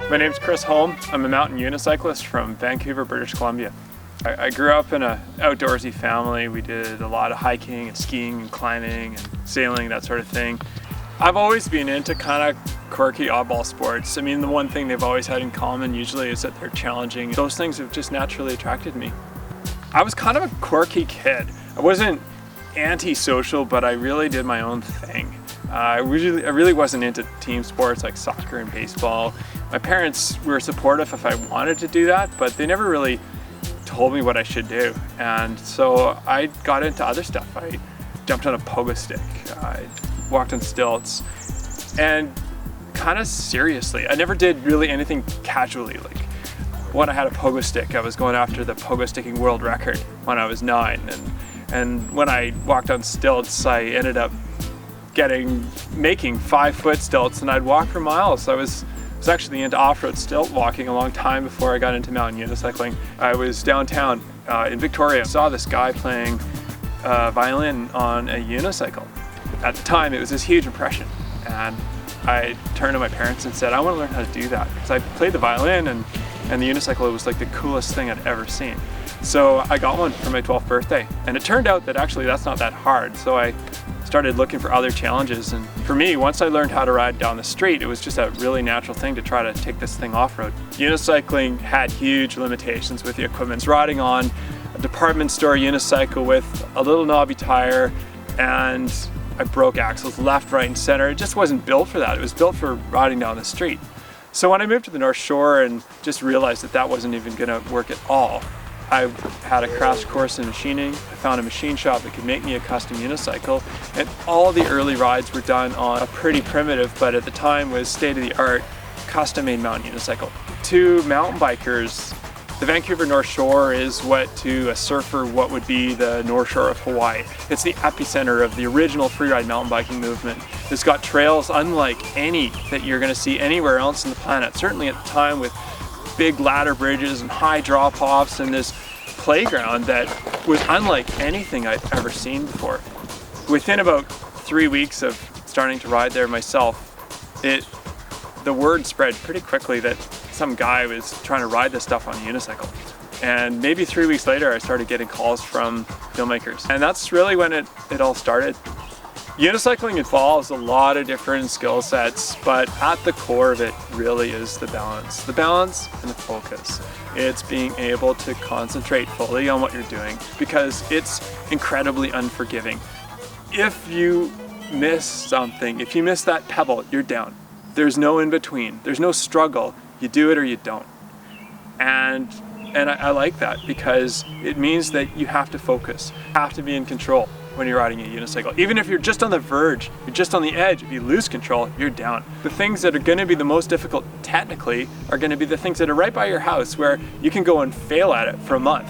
My name's Kris Holm. I'm a mountain unicyclist from Vancouver, British Columbia. I grew up in an outdoorsy family. We did a lot of hiking and skiing and climbing and sailing, that sort of thing. I've always been into kind of quirky oddball sports. I mean, the one thing they've always had in common usually is that they're challenging. Those things have just naturally attracted me. I was kind of a quirky kid. I wasn't anti-social, but I really did my own thing. I really wasn't into team sports like soccer and baseball. My parents were supportive if I wanted to do that, but they never really told me what I should do. And so I got into other stuff. I jumped on a pogo stick, I walked on stilts, and kind of seriously. I never did really anything casually. Like when I had a pogo stick, I was going after the pogo sticking world record when I was 9. And when I walked on stilts, I ended up making 5-foot stilts, and I'd walk for miles. I was actually into off-road stilt walking a long time before I got into mountain unicycling. I was downtown in Victoria. I saw this guy playing violin on a unicycle. At the time, it was this huge impression, and I turned to my parents and said, I want to learn how to do that, because I played the violin and the unicycle was like the coolest thing I'd ever seen. So I got one for my 12th birthday, and it turned out that actually that's not that hard. So I started looking for other challenges, and for me, once I learned how to ride down the street, it was just a really natural thing to try to take this thing off-road. Unicycling had huge limitations with the equipment. Riding on a department store unicycle with a little knobby tire, and I broke axles left, right, and center. It just wasn't built for that. It was built for riding down the street. So when I moved to the North Shore and just realized that that wasn't even gonna work at all, I had a crash course in machining. I found a machine shop that could make me a custom unicycle, and all the early rides were done on a pretty primitive, but at the time was state-of-the-art, custom-made mountain unicycle. To mountain bikers, the Vancouver North Shore is what to a surfer what would be the North Shore of Hawaii. It's the epicenter of the original freeride mountain biking movement. It's got trails unlike any that you're gonna see anywhere else on the planet, certainly at the time, with big ladder bridges and high drop-offs and this playground that was unlike anything I'd ever seen before. Within about 3 weeks of starting to ride there myself, the word spread pretty quickly that some guy was trying to ride this stuff on a unicycle. And maybe 3 weeks later, I started getting calls from filmmakers. And that's really when it all started. Unicycling involves a lot of different skill sets, but at the core of it really is the balance. The balance and the focus. It's being able to concentrate fully on what you're doing, because it's incredibly unforgiving. If you miss something, if you miss that pebble, you're down. There's no in between. There's no struggle. You do it or you don't. And I like that, because it means that you have to focus, have to be in control when you're riding a unicycle. Even if you're just on the verge, you're just on the edge, if you lose control, you're down. The things that are gonna be the most difficult technically are gonna be the things that are right by your house, where you can go and fail at it for a month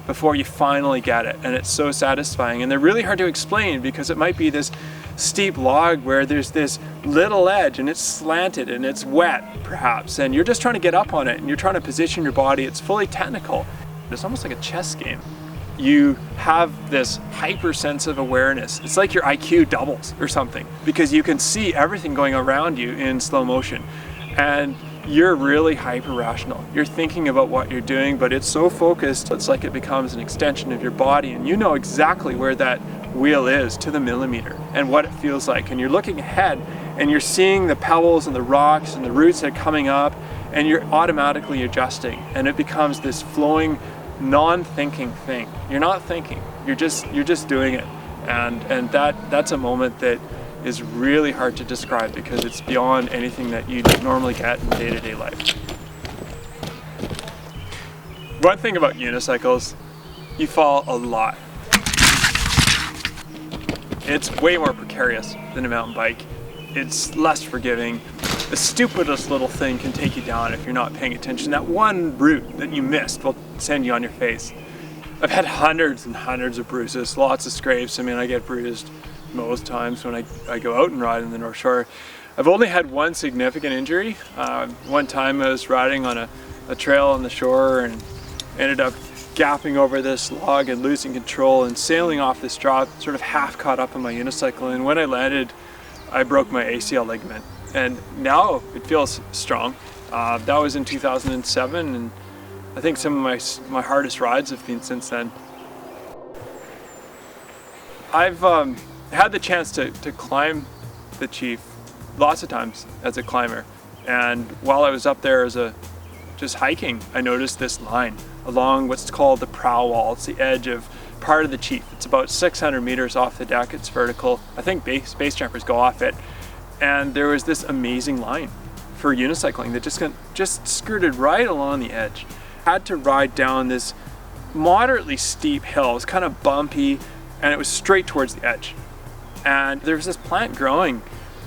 before you finally get it. And it's so satisfying. And they're really hard to explain, because it might be this steep log where there's this little edge and it's slanted and it's wet perhaps, and you're just trying to get up on it and you're trying to position your body. It's fully technical. It's almost like a chess game. You have this hyper sense of awareness. It's like your IQ doubles or something, because you can see everything going around you in slow motion, and you're really hyper rational. You're thinking about what you're doing, but it's so focused, it's like it becomes an extension of your body, and you know exactly where that wheel is to the millimeter and what it feels like. And you're looking ahead and you're seeing the pebbles and the rocks and the roots that are coming up, and you're automatically adjusting, and it becomes this flowing, non-thinking thing. You're not thinking, you're just doing it. And that's a moment that is really hard to describe, because it's beyond anything that you normally get in day-to-day life. One thing about unicycles, you fall a lot. It's way more precarious than a mountain bike. It's less forgiving. The stupidest little thing can take you down if you're not paying attention. That one root that you missed will send you on your face. I've had hundreds and hundreds of bruises, lots of scrapes. I mean, I get bruised most times when I go out and ride in the North Shore. I've only had one significant injury. One time I was riding on a trail on the shore and ended up gapping over this log and losing control and sailing off this drop, sort of half caught up on my unicycle. And when I landed, I broke my ACL ligament. And now it feels strong. That was in 2007, and I think some of my hardest rides have been since then. I've had the chance to climb the Chief lots of times as a climber, and while I was up there just hiking, I noticed this line along what's called the prow wall. It's the edge of part of the Chief. It's about 600 meters off the deck. It's vertical. I think base jumpers go off it, and there was this amazing line for unicycling that just skirted right along the edge. Had to ride down this moderately steep hill. It was kind of bumpy, and it was straight towards the edge. And there was this plant growing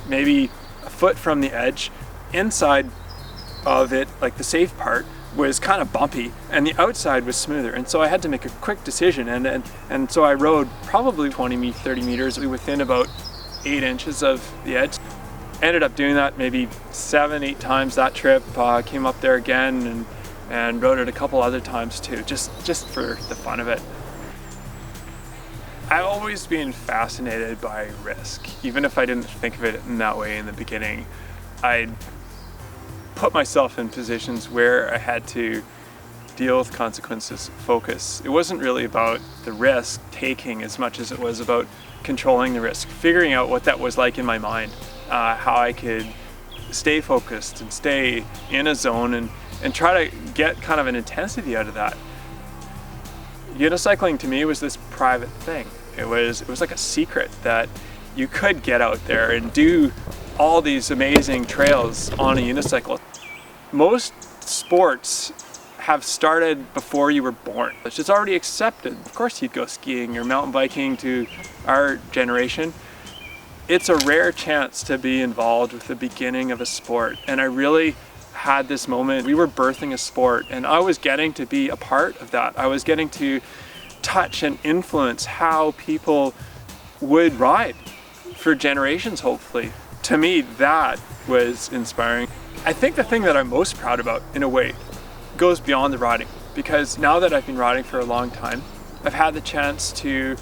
maybe a foot from the edge. Inside of it, like the safe part, was kind of bumpy, and the outside was smoother. And so I had to make a quick decision, and so I rode probably 30 meters within about 8 inches of the edge. Ended up doing that maybe 7-8 times that trip. Came up there again and rode it a couple other times too, just for the fun of it. I've always been fascinated by risk. Even if I didn't think of it in that way in the beginning, I'd put myself in positions where I had to deal with consequences, focus. It wasn't really about the risk taking as much as it was about controlling the risk, figuring out what that was like in my mind, how I could stay focused and stay in a zone and try to get kind of an intensity out of that. Unicycling to me was this private thing. It was like a secret that you could get out there and do all these amazing trails on a unicycle. Most sports have started before you were born. It's just already accepted. Of course you'd go skiing or mountain biking to our generation. It's a rare chance to be involved with the beginning of a sport, and I really had this moment. We were birthing a sport, and I was getting to be a part of that. I was getting to touch and influence how people would ride for generations, hopefully. To me, that was inspiring. I think the thing that I'm most proud about, in a way, goes beyond the riding, because now that I've been riding for a long time, I've had the chance to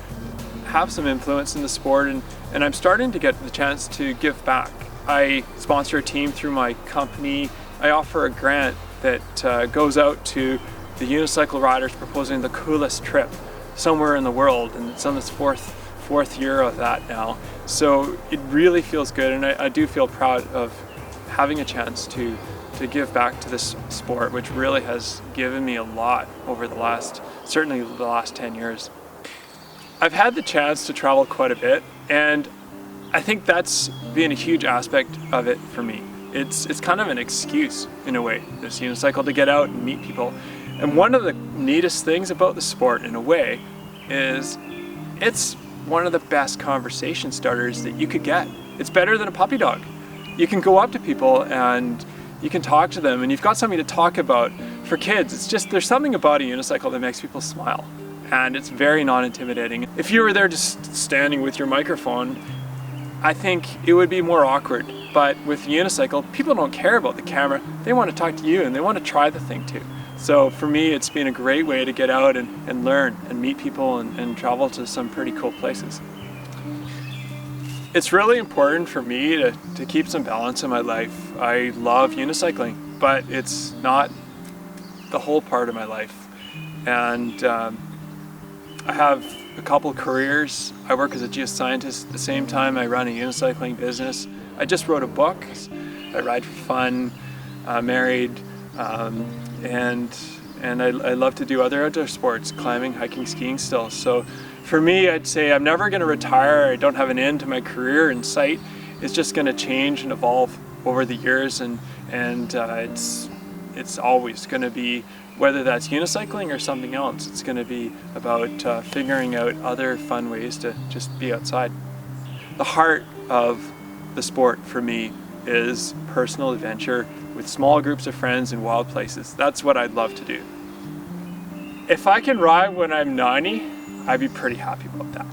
have some influence in the sport, and I'm starting to get the chance to give back. I sponsor a team through my company. I offer a grant that goes out to the unicycle riders proposing the coolest trip somewhere in the world, and it's on its fourth year of that now. So it really feels good, and I do feel proud of having a chance to give back to this sport, which really has given me a lot over certainly the last 10 years. I've had the chance to travel quite a bit, and I think that's been a huge aspect of it for me. It's kind of an excuse, in a way, this unicycle, to get out and meet people. And one of the neatest things about the sport, in a way, is it's one of the best conversation starters that you could get. It's better than a puppy dog. You can go up to people and you can talk to them, and you've got something to talk about. For kids, it's just, there's something about a unicycle that makes people smile, and it's very non-intimidating. If you were there just standing with your microphone, I think it would be more awkward. But with a unicycle, people don't care about the camera. They want to talk to you, and they want to try the thing too. So for me, it's been a great way to get out and learn and meet people and travel to some pretty cool places. It's really important for me to keep some balance in my life. I love unicycling, but it's not the whole part of my life. And I have a couple careers. I work as a geoscientist at the same time I run a unicycling business. I just wrote a book. I ride for fun, married, and I love to do other outdoor sports, climbing, hiking, skiing still. So for me, I'd say I'm never going to retire. I don't have an end to my career in sight. It's just going to change and evolve over the years, and it's always going to be, whether that's unicycling or something else, it's going to be about figuring out other fun ways to just be outside. The heart of the sport for me is personal adventure with small groups of friends in wild places. That's what I'd love to do. If I can ride when I'm 90, I'd be pretty happy about that.